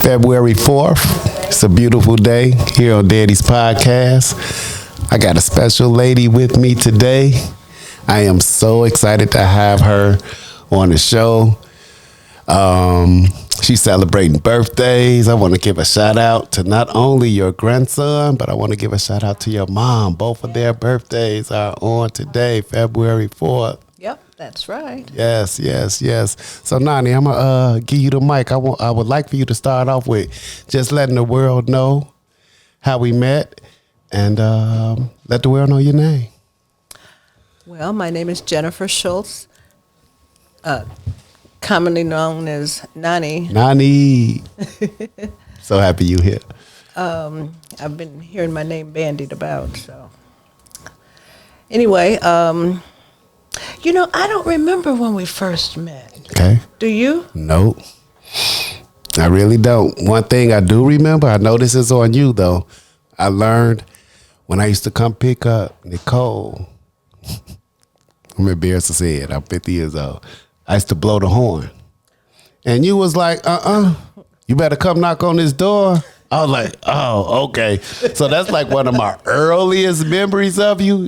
February 4th. It's a beautiful day here on Daddy's Podcast. I got a special lady with me today. I am so excited to have her on the show. She's celebrating birthdays. I want to give a shout out to not only your grandson, but I want to give a shout out to your mom. Both of their birthdays are on today, February 4th. Yep, that's right. Yes. So, Nonnie, I'm going to give you the mic. I would like for you to start off with just letting the world know how we met and let the world know your name. Well, my name is Jennifer Schultz, commonly known as Nonnie. Nonnie. So happy you here. I've been hearing my name bandied about, so. Anyway, I don't remember when we first met. Okay. Do you? Nope. I really don't. One thing I do remember, I know this is on you, though. I learned when I used to come pick up Nicole. I'm embarrassed to say it. I'm 50 years old. I used to blow the horn. And you was like, you better come knock on this door. I was like, oh, okay. So that's like one of my earliest memories of you,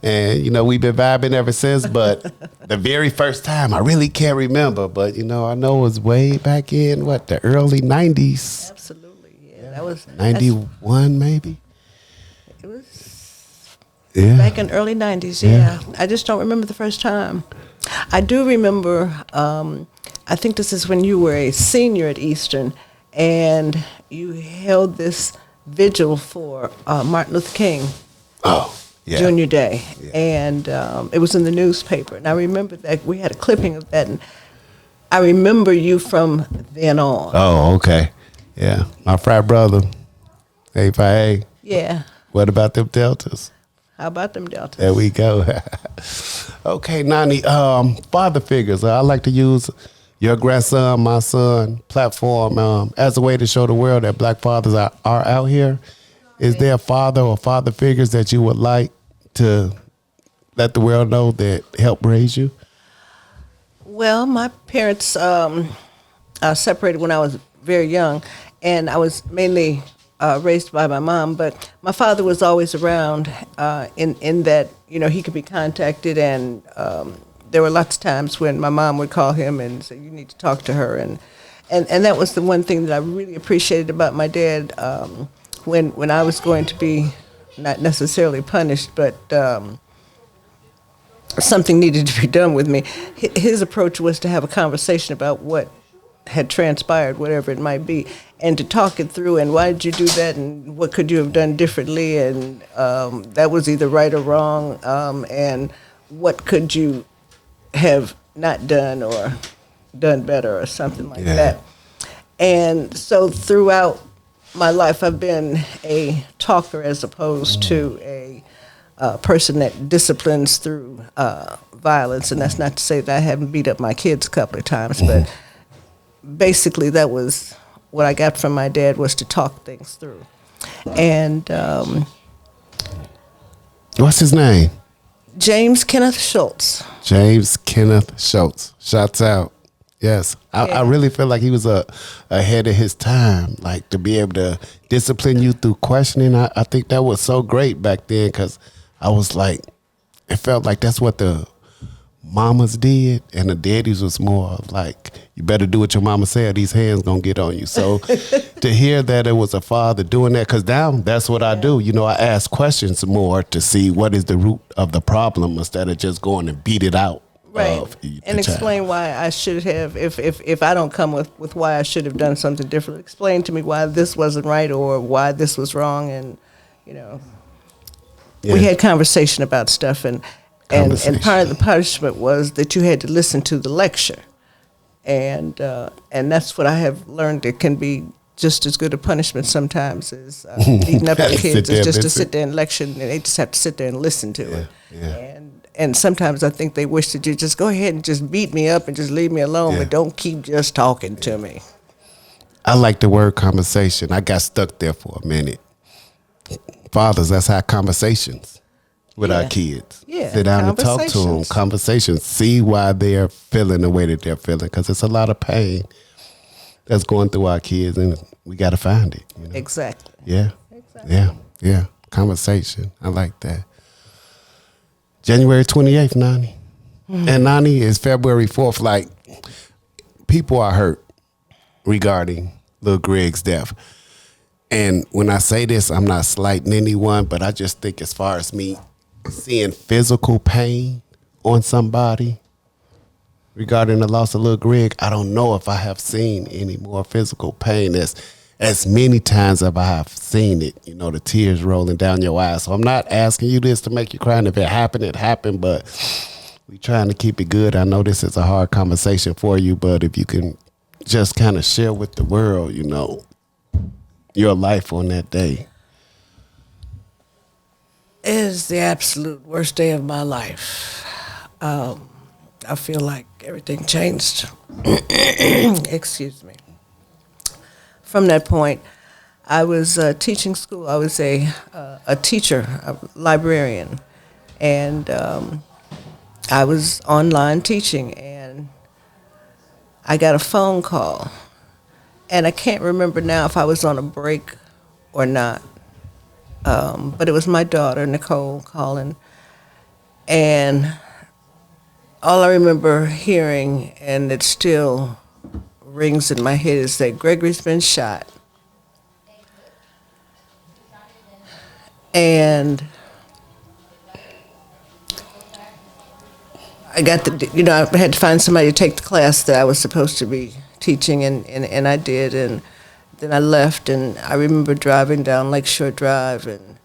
And, we've been vibing ever since. But the very first time, I really can't remember. But, I know it was way back in, the early 90s. Absolutely, yeah. That was 91 maybe? It was back in early 90s, yeah. I just don't remember the first time. I do remember, I think this is when you were a senior at Eastern, and you held this vigil for Martin Luther King Jr. Day, and it was in the newspaper. And I remember that we had a clipping of that, and I remember you from then on. Oh, okay. Yeah, my frat brother, A5A. Yeah. What about them Deltas? How about them Deltas? There we go. Okay, Nonnie, father figures. I like to use your grandson, my son, platform as a way to show the world that black fathers are out here. Is there a father or father figures that you would like to let the world know that helped raise you? Well, my parents separated when I was very young, and I was mainly raised by my mom, but my father was always around in that, he could be contacted, and there were lots of times when my mom would call him and say, you need to talk to her. And that was the one thing that I really appreciated about my dad when I was going to be not necessarily punished, but something needed to be done with me. His approach was to have a conversation about what had transpired, whatever it might be, and to talk it through, and why did you do that, and what could you have done differently, and that was either right or wrong, and what could you have not done or done better or something like that. And so throughout my life, I've been a talker as opposed to a person that disciplines through violence. And that's not to say that I haven't beat up my kids a couple of times, but basically that was what I got from my dad, was to talk things through. And what's his name? James Kenneth Schultz. James Kenneth Schultz. Shouts out. Yes. I really feel like he was ahead of his time, like to be able to discipline you through questioning. I think that was so great back then, because I was like, it felt like that's what the mamas did, and the daddies was more of like, you better do what your mama said, these hands gonna get on you. So to hear that it was a father doing that, because now that's what I do. I ask questions more to see what is the root of the problem instead of just going and beat it out. Right. And explain why I should have, if I don't come with why I should have done something different, explain to me why this wasn't right or why this was wrong. And, we had conversation about stuff, and part of the punishment was that you had to listen to the lecture. And that's what I have learned. It can be just as good a punishment sometimes as beating up your kids, is just to sit there and lecture, and they just have to sit there and listen to it. Yeah. And sometimes I think they wish that you just go ahead and just beat me up and just leave me alone, but don't keep just talking to me. I like the word conversation. I got stuck there for a minute. Fathers, let's have conversations with our kids. Yeah, sit down and talk to them. Conversations. See why they're feeling the way that they're feeling, because it's a lot of pain. that's going through our kids, and we got to find it. You know? Exactly. Yeah. Exactly. Yeah. Conversation. I like that. January 28th, Nonnie. And Nonnie is February 4th. Like, people are hurt regarding Lil Greg's death. And when I say this, I'm not slighting anyone, but I just think as far as me seeing physical pain on somebody regarding the loss of Lil Greg, I don't know if I have seen any more physical pain as many times as I have seen it, you know, the tears rolling down your eyes. So I'm not asking you this to make you cry. And if it happened, but we trying to keep it good. I know this is a hard conversation for you, but if you can just kind of share with the world, you know, your life on that day. It is the absolute worst day of my life. I feel like everything changed. Excuse me. From that point, I was teaching school. I was a teacher, a librarian, and I was online teaching, and I got a phone call, and I can't remember now if I was on a break or not, but it was my daughter, Nicole, calling, and all I remember hearing, and it still rings in my head, is that Gregory's been shot. And I had to find somebody to take the class that I was supposed to be teaching, and I did, and then I left, and I remember driving down Lakeshore Drive and,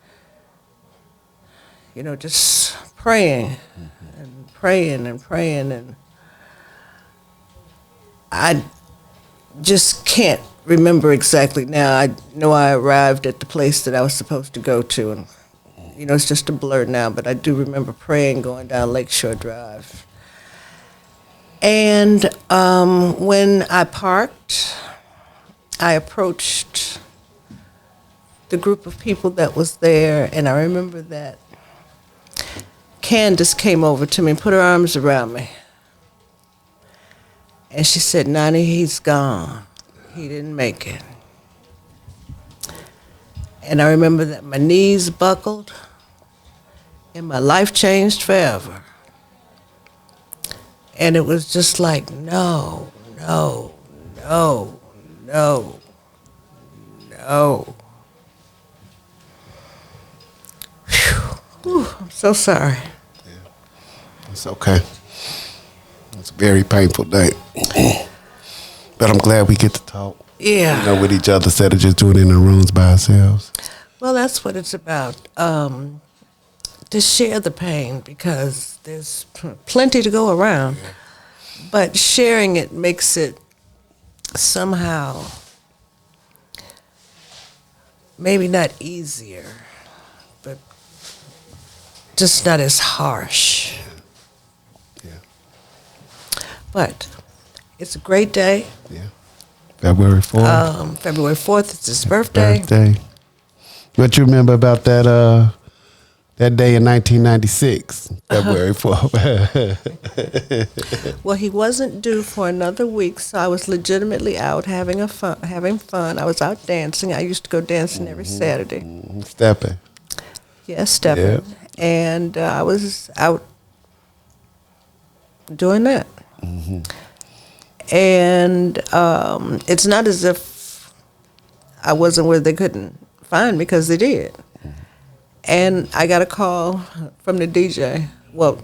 you know, just praying and praying and praying, and I just can't remember exactly now. I know I arrived at the place that I was supposed to go to, and, you know, it's just a blur now, but I do remember praying going down Lakeshore Drive. And when I parked, I approached the group of people that was there, and I remember that Candace came over to me and put her arms around me. And she said, "Nonnie, he's gone. He didn't make it." And I remember that my knees buckled and my life changed forever. And it was just like, no, no, no, no, no. Whew, I'm so sorry. Yeah. It's okay. It's a very painful day. But I'm glad we get to talk. Yeah. You know, with each other instead of just doing it in the rooms by ourselves. Well, that's what it's about. To share the pain, because there's plenty to go around. Yeah. But sharing it makes it somehow maybe not easier, but just not as harsh. Yeah. But it's a great day. Yeah. February 4th. February 4th, it's his birthday. What you remember about that day in 1996, February 4th? Well, he wasn't due for another week, so I was legitimately out having fun. I was out dancing. I used to go dancing every Saturday. Stepping. Yeah, stepping. Yep. And I was out doing that. Mm-hmm. And it's not as if I wasn't where they couldn't find me, because they did. And I got a call from the DJ. Well,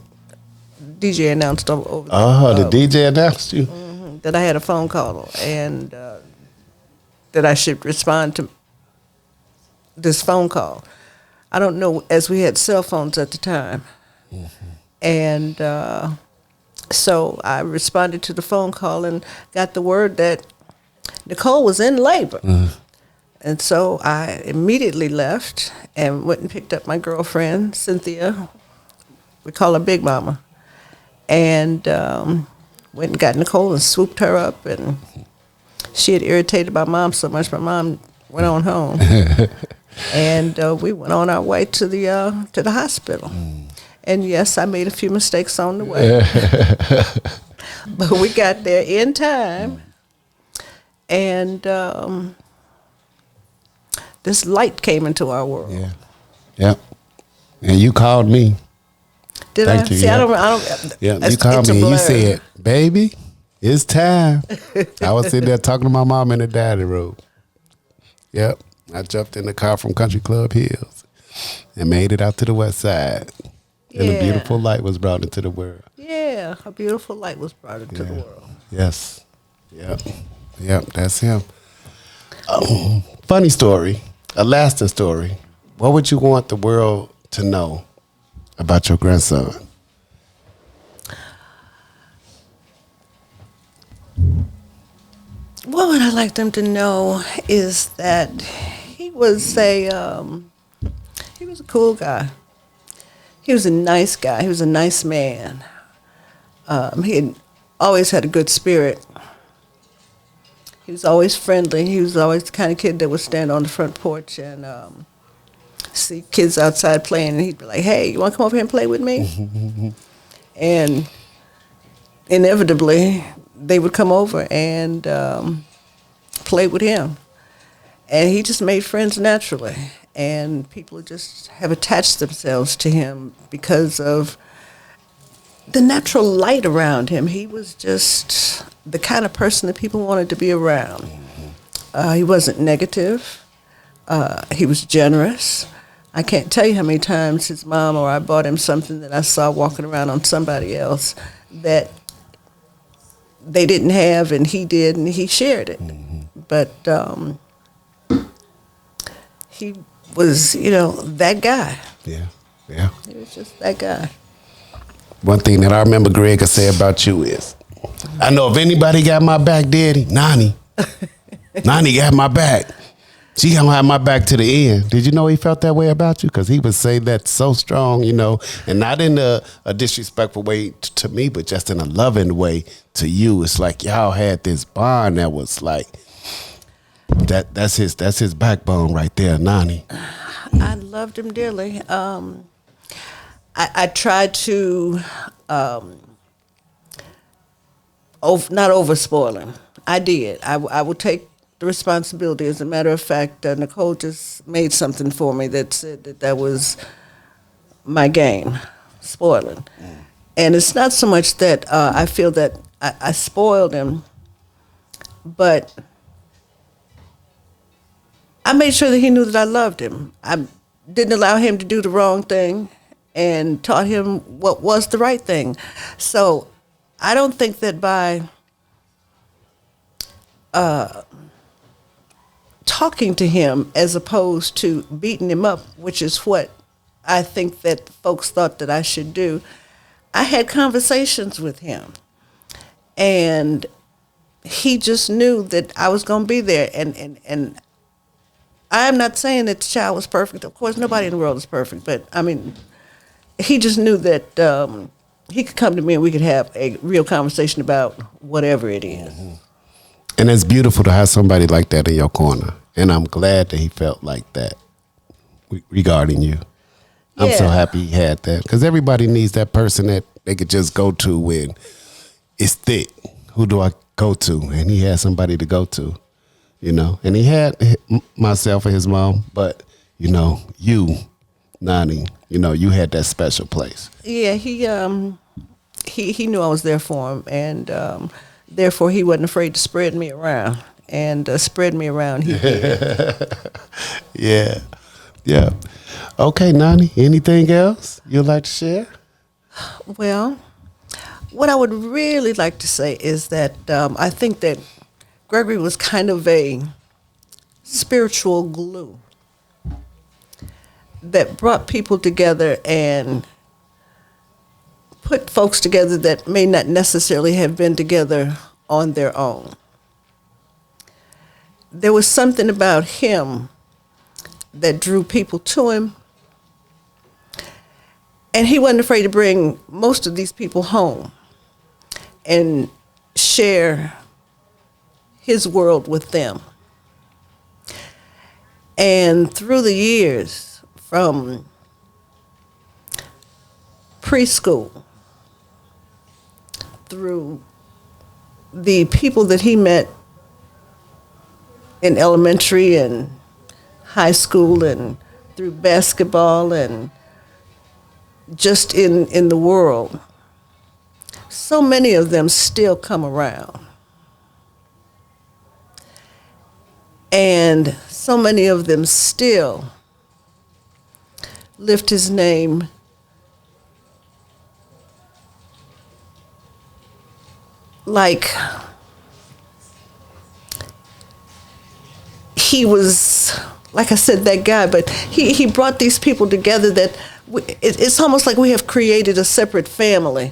DJ announced over. The DJ announced you? Mm-hmm, that I had a phone call, and that I should respond to this phone call. I don't know, as we had cell phones at the time. Mm-hmm. And so I responded to the phone call and got the word that Nicole was in labor. Mm. And so I immediately left and went and picked up my girlfriend, Cynthia. We call her Big Mama. And went and got Nicole and swooped her up. And she had irritated my mom so much, my mom went on home. And we went on our way to the hospital. Mm. And yes, I made a few mistakes on the way. But we got there in time. and this light came into our world. Yeah. Yep. And you called me. Did Thank I? you. See, Yeah. I don't. Yeah. You called it's a me and you blur. said, "Baby, it's time." I was sitting there talking to my mom in the dining room. Yep. I jumped in the car from Country Club Hills and made it out to the west side. And a Yeah. beautiful light was brought into the world. Yeah, a beautiful light was brought into the Yeah. world. Yes. Yep. Yep. That's him. Funny story. A lasting story. What would you want the world to know about your grandson? What would I like them to know is that he was a cool guy. He was a nice guy. He was a nice man. He had always had a good spirit. He was always friendly. He was always the kind of kid that would stand on the front porch and see kids outside playing, and he'd be like, "Hey, you want to come over here and play with me?" And inevitably, they would come over and play with him. And he just made friends naturally. And people just have attached themselves to him because of the natural light around him. He was just the kind of person that people wanted to be around. He wasn't negative. He was generous. I can't tell you how many times his mom or I bought him something that I saw walking around on somebody else that they didn't have and he did, and he shared it. But he was, that guy. Yeah. Yeah. He was just that guy. One thing that I remember Greg could say about you is, I know if anybody got my back, Daddy, Nonnie. Nonnie got my back. She gonna have my back to the end. Did you know he felt that way about you? Because he would say that so strong, and not in a disrespectful way to me, but just in a loving way to you. It's like y'all had this bond that was like, that's his backbone right there, Nonnie. I loved him dearly. I tried to not overspoil him. I did. I would take the responsibility. As a matter of fact, Nicole just made something for me that said that was my game, spoiling. And it's not so much that I feel that I spoiled him, but I made sure that he knew that I loved him. I didn't allow him to do the wrong thing and taught him what was the right thing. So I don't think that by talking to him as opposed to beating him up, which is what I think that folks thought that I should do, I had conversations with him. And he just knew that I was going to be there. And I'm not saying that the child was perfect. Of course, nobody in the world is perfect. But, I mean, he just knew that he could come to me and we could have a real conversation about whatever it is. And it's beautiful to have somebody like that in your corner. And I'm glad that he felt like that regarding you. I'm so happy he had that. Because everybody needs that person that they could just go to when it's thick. Who do I go to? And he had somebody to go to, And he had myself and his mom. But, you, Nonnie, you had that special place. Yeah, he knew I was there for him. And therefore, he wasn't afraid to spread me around. And spread me around, he did. Yeah. Yeah. Okay, Nonnie, anything else you'd like to share? Well, what I would really like to say is that I think that Gregory was kind of a spiritual glue that brought people together and put folks together that may not necessarily have been together on their own. There was something about him that drew people to him, and he wasn't afraid to bring most of these people home and share his world with them. And through the years, from preschool through the people that he met in elementary and high school and through basketball and just in the world, so many of them still come around. And so many of them still lift his name like he was, like I said, that guy, but he brought these people together that it's almost like we have created a separate family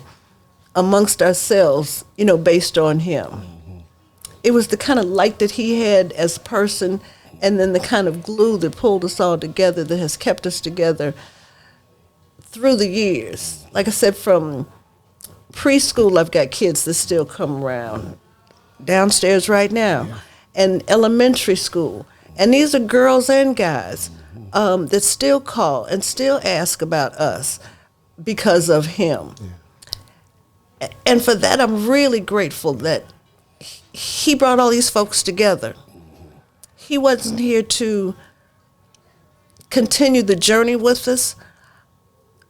amongst ourselves, based on him. It was the kind of light that he had as a person, and then the kind of glue that pulled us all together, that has kept us together through the years. Like I said, from preschool, I've got kids that still come around downstairs right now, and elementary school. And these are girls and guys that still call and still ask about us because of him. Yeah. And for that, I'm really grateful that he brought all these folks together. He wasn't here to continue the journey with us,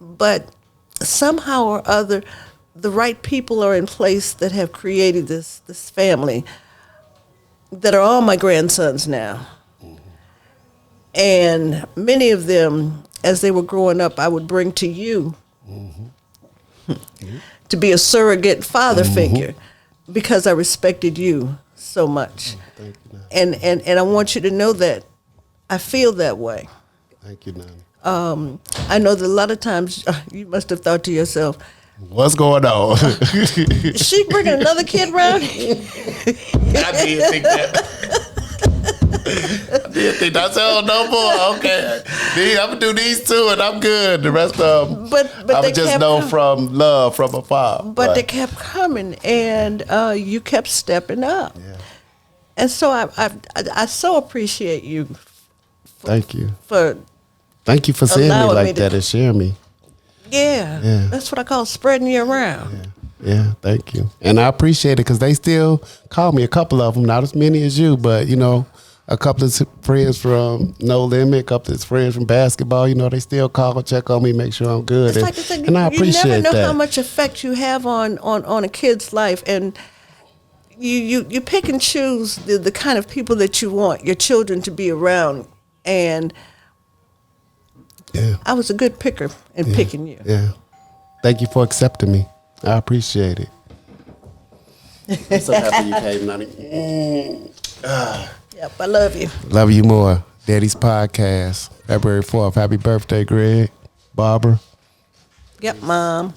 but somehow or other, the right people are in place that have created this family that are all my grandsons now. And many of them, as they were growing up, I would bring to you to be a surrogate father figure, because I respected you so much. Thank you, Nonnie. And I want you to know that I feel that way. Thank you, Nonnie. I know that a lot of times you must have thought to yourself, what's going on? is she bringing another kid around? I did think that. I did think that. I said, oh, no more. Okay. I'm going to do these two and I'm good. The rest of them, but I would just know from love from afar. But they kept coming, and you kept stepping up. Yeah. And so I so appreciate you. Thank you. Thank you for seeing me like that and sharing me. Yeah. That's what I call spreading you around. Yeah, thank you. And I appreciate it because they still call me, a couple of them, not as many as you, but, a couple of friends from No Limit, a couple of friends from basketball, they still call, check on me, make sure I'm good. It's like the thing, and I appreciate that. You never know how much effect you have on a kid's life. And you pick and choose the kind of people that you want your children to be around. And I was a good picker in picking you. Yeah. Thank you for accepting me. I appreciate it. I'm so happy you came, Nonnie. Yep, I love you. Love you more. Daddy's Podcast, February 4th. Happy birthday, Greg. Barbara. Yep, Mom.